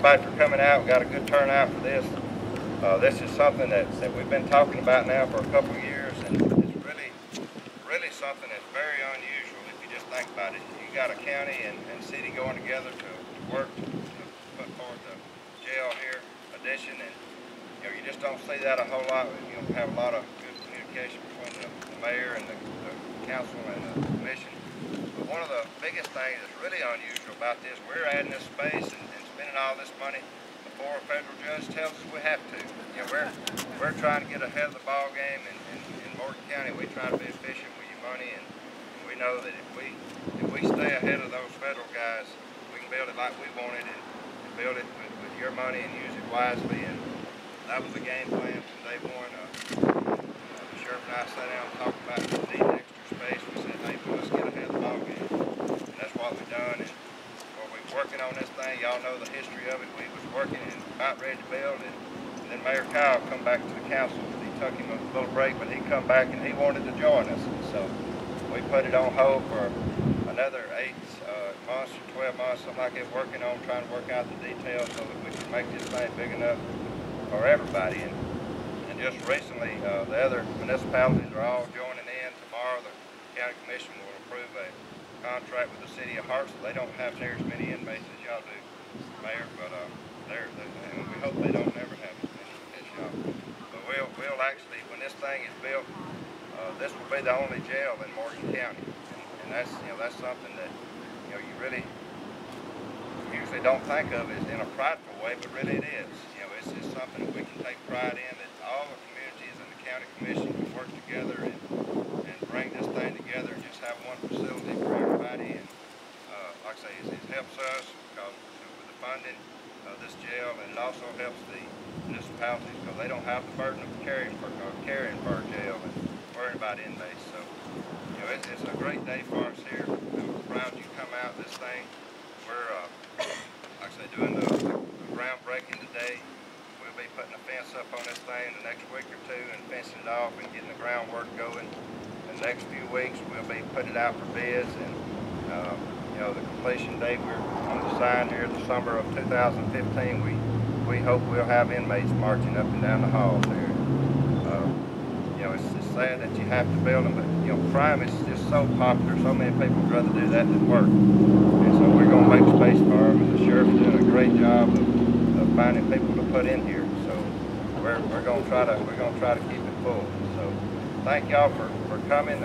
everybody for coming out. We got a good turnout for this. This is something that we've been talking about now for a couple of years, and it's really something that's very unusual if you just think about it. You got a county and city going together to work to put forward the jail here addition, and you just don't see that a whole lot. You don't have a lot of good communication between the mayor and the council and the commission. But one of the biggest things that's really unusual about this, we're adding this space and spending all this money before a federal judge tells us we have to. We're trying to get ahead of the ball game in Morgan County. We try to be efficient with your money, and we know that if we stay ahead of those federal guys, we can build it like we want it and build it with your money and use it wisely. And that was the game plan from day one. The sheriff and I sat down and talked about needing extra space. We said, hey, let's get ahead of the ball game. And that's what we've done. And we're working on this thing. Y'all know the history of it. We was working and about ready to build, and then Mayor Kyle come back to the council. He took him a little break, but he come back and he wanted to join us. So we put it on hold for another 8 months or 12 months, something like that, working on trying to work out the details so that we can make this thing big enough for everybody. And just recently, the other municipalities are all joining in. Tomorrow, the county commission will approve a contract with the city of Hartsville. They don't have near as many inmates as y'all do, Mayor, but and we hope they don't never have as many as y'all. But we'll actually, when this thing is built, this will be the only jail in Morgan County, and that's something that you really usually don't think of as in a prideful way, but really it is. It's just something that we can take pride in, that all the communities and the county commission can work together and bring this thing together and just have one facility for everybody. And like I say, it helps us because with the funding of this jail, and it also helps the municipalities because they don't have the burden of caring for our jail and worrying about inmates. So it's a great day for us here. I'm proud you come out this thing. We're like I say, doing the groundbreaking today. We'll be putting a fence up on this thing the next week or two and fencing it off and getting the groundwork going. The next few weeks we'll be putting it out for bids, and the completion date we're on the sign here, the summer of 2015. We hope we'll have inmates marching up and down the halls here. It's sad that you have to build them, but crime is just so popular. So many people would rather do that than work, and so we're going to make space for them. And the sheriff's doing a great job of finding people to put in here. So we're going to try to keep it full. So thank y'all for coming.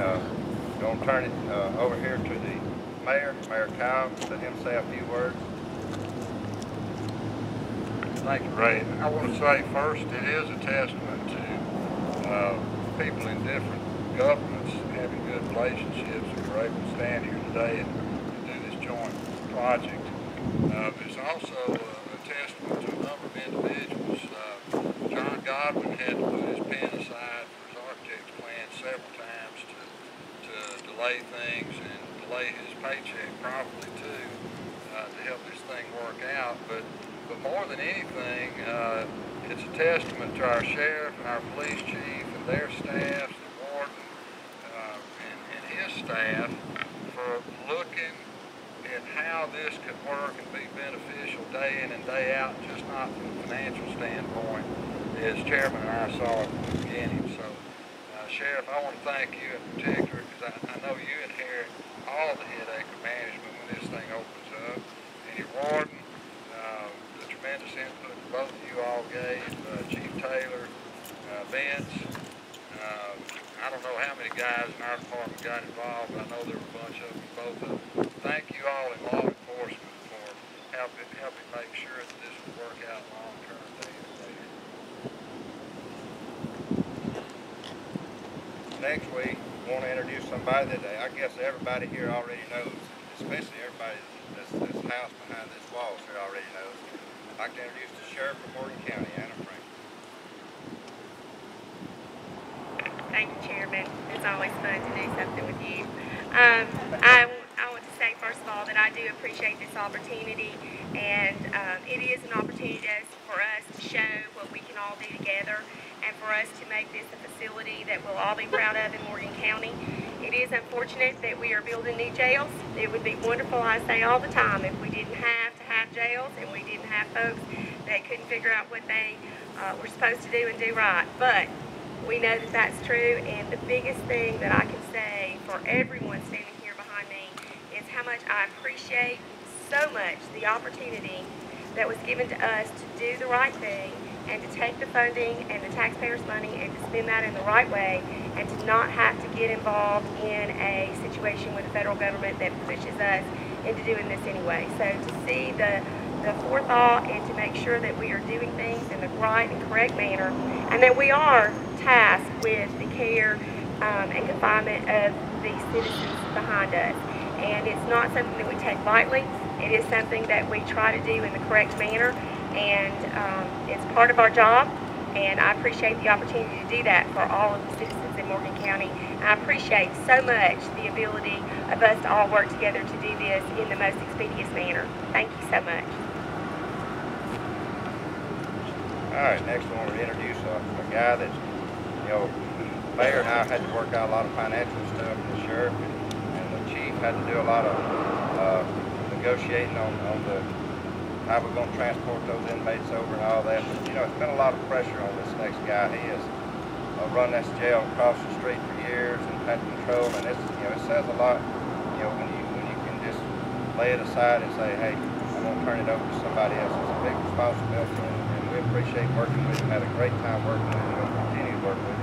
Going to turn it over here to the Mayor Kyle, let him say a few words. Thank you, Ray. I want to say first, it is a testament to people in different governments having good relationships and we're able to stand here today and do this joint project. It's also a testament to a number of individuals. John Godwin had to put his pen aside for his architect's plan several times to delay things and delay his paycheck properly too, to help this thing work out. But more than anything, it's a testament to our sheriff and our police chief and their staffs, the warden and his staff, for looking at how this could work and be beneficial day in and day out, just not from a financial standpoint, as Chairman and I saw it from the beginning. So, Sheriff, I want to thank you in particular, because I know you inherit all the headache of management when this thing opens up, and your warden, the tremendous input both of you all gave, Chief Taylor, Vince. I don't know how many guys in our department got involved, but I know there were a bunch of them, both of them. Thank you all in law enforcement for helping make sure that this would work out long term day to day. Next week, we want to introduce somebody that I guess everybody here already knows, especially everybody that's house behind this wall here already knows. I'd like to introduce the Sheriff of Morgan County, Anna Frank. Thank you, Chairman. It's always fun to do something with you. I want to say, first of all, that I do appreciate this opportunity, and it is an opportunity for us to show what we can all do together, and for us to make this a facility that we'll all be proud of in Morgan County. It is unfortunate that we are building new jails. It would be wonderful, I say all the time, if we didn't have jails, and we didn't have folks that couldn't figure out what they were supposed to do and do right. But we know that that's true, and the biggest thing that I can say for everyone standing here behind me is how much I appreciate so much the opportunity that was given to us to do the right thing and to take the funding and the taxpayers' money and to spend that in the right way, and to not have to get involved in a situation with the federal government that pushes us into doing this anyway. So to see the forethought and to make sure that we are doing things in the right and correct manner, and that we are tasked with the care and confinement of the citizens behind us. And it's not something that we take lightly. It is something that we try to do in the correct manner, and it's part of our job, and I appreciate the opportunity to do that for all of the citizens in Morgan County. And I appreciate so much the ability of us to all work together to do this in the most expeditious manner. Thank you so much. All right, next I want to introduce a guy that's, the mayor and I had to work out a lot of financial stuff, and the sheriff and the chief had to do a lot of negotiating on the how we're going to transport those inmates over and all that. But, it's been a lot of pressure on this next guy. He has run this jail across the street for years and had control, and it says a lot, when you can just lay it aside and say, hey, I'm going to turn it over to somebody else. It's a big responsibility, and we appreciate working with him. Had a great time working with him. We'll continue to work with him.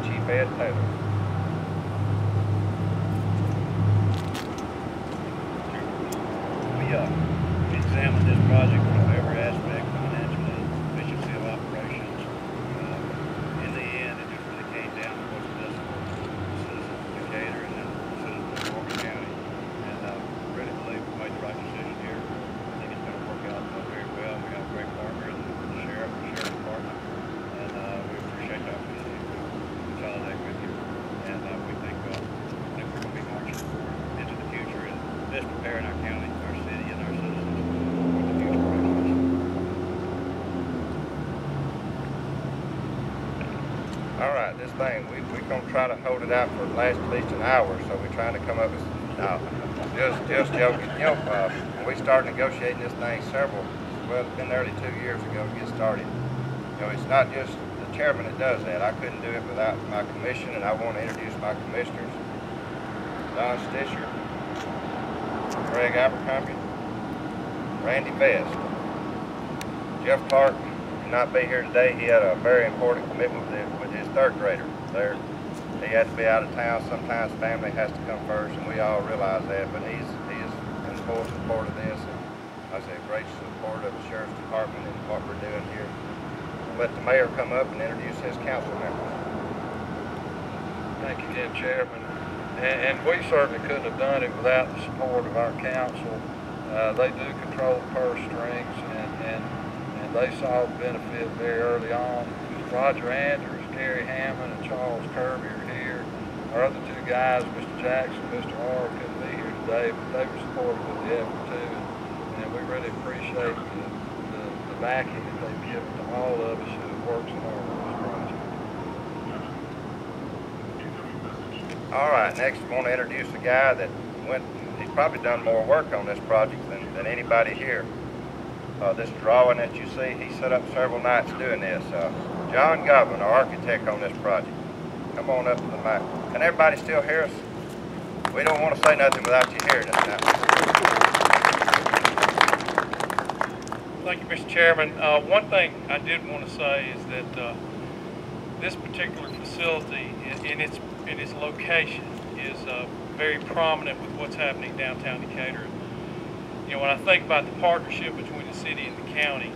Chief Ed Taylor. We examined this project from every aspect, financially, efficiency of operations. In the end, it just really came down to what's best for the citizens of Decatur and then the citizens of Morgan County. And really believe we made the right decision here. I think it's going to work out very well. We have a great partner in the sheriff department, and we appreciate the opportunity to consolidate with you. And we think we're going to be marching forward into the future and best preparing our county, our city, and our citizens. All right, this thing, we're going to try to hold it out for at least an hour, so we're trying to come up with, no, just joking. When we started negotiating this thing it's been nearly 2 years ago to get started. It's not just the chairman that does that. I couldn't do it without my commission, and I want to introduce my commissioners. Don Stisher, Greg Abercrombie, Randy Vest. Jeff Clark could not be here today. He had a very important commitment with his third grader there. He had to be out of town. Sometimes family has to come first, and we all realize that. But he is in full support of this, and I say great support of the sheriff's department and what we're doing here. I'll let the mayor come up and introduce his council members. Thank you again, Chairman. And we certainly couldn't have done it without the support of our council. They do control the purse strings, and they saw the benefit very early on. Roger Andrews, Gary Hammond, and Charles Kirby are here. Our other two guys, Mr. Jackson and Mr. R, couldn't be here today, but they were supportive of the effort too. And we really appreciate the backing that they've given to all of us who works in our project. All right, next I want to introduce a guy that he's probably done more work on this project than anybody here. This drawing that you see, he set up several nights doing this. John Goblin, our architect on this project. Come on up to the mic. Can everybody still hear us? We don't want to say nothing without you hearing us now. Thank you, Mr. Chairman. One thing I did want to say is that this particular facility in its location is very prominent with what's happening downtown Decatur. When I think about the partnership between the city and the county,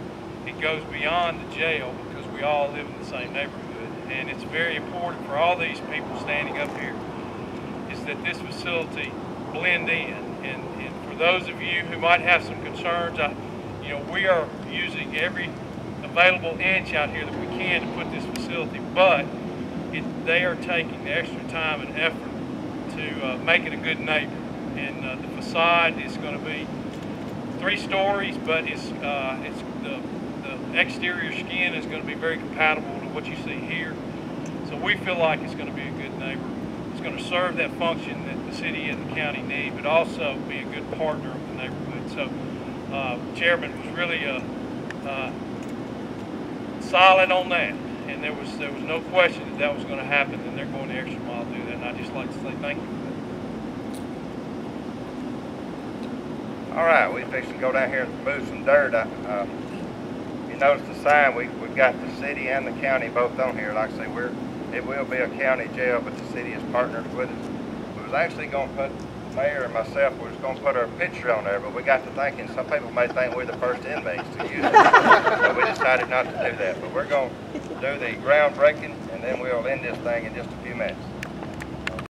it goes beyond the jail because we all live in the same neighborhood, and it's very important for all these people standing up here is that this facility blend in. And for those of you who might have some concerns, we are using every available inch out here that we can to put this facility, but they are taking the extra time and effort to make it a good neighbor. And the facade is going to be 3 stories, but the exterior skin is going to be very compatible to what you see here. So we feel like it's going to be a good neighbor. It's going to serve that function that the city and the county need, but also be a good partner of the neighborhood. So Chairman was really silent on that, and there was no question that that was going to happen, and they're going the extra mile to do that, and I'd just like to say thank you for that. All right, we fixing to go down here and move some dirt. You notice the sign, we've got the city and the county both on here. Like I say, it will be a county jail, but the city is partnered with us. We was actually going to put, the mayor and myself, we was going to put our picture on there, but we got to thinking some people may think we're the first inmates to use it. So we decided not to do that. But we're going to do the groundbreaking, and then we'll end this thing in just a few minutes.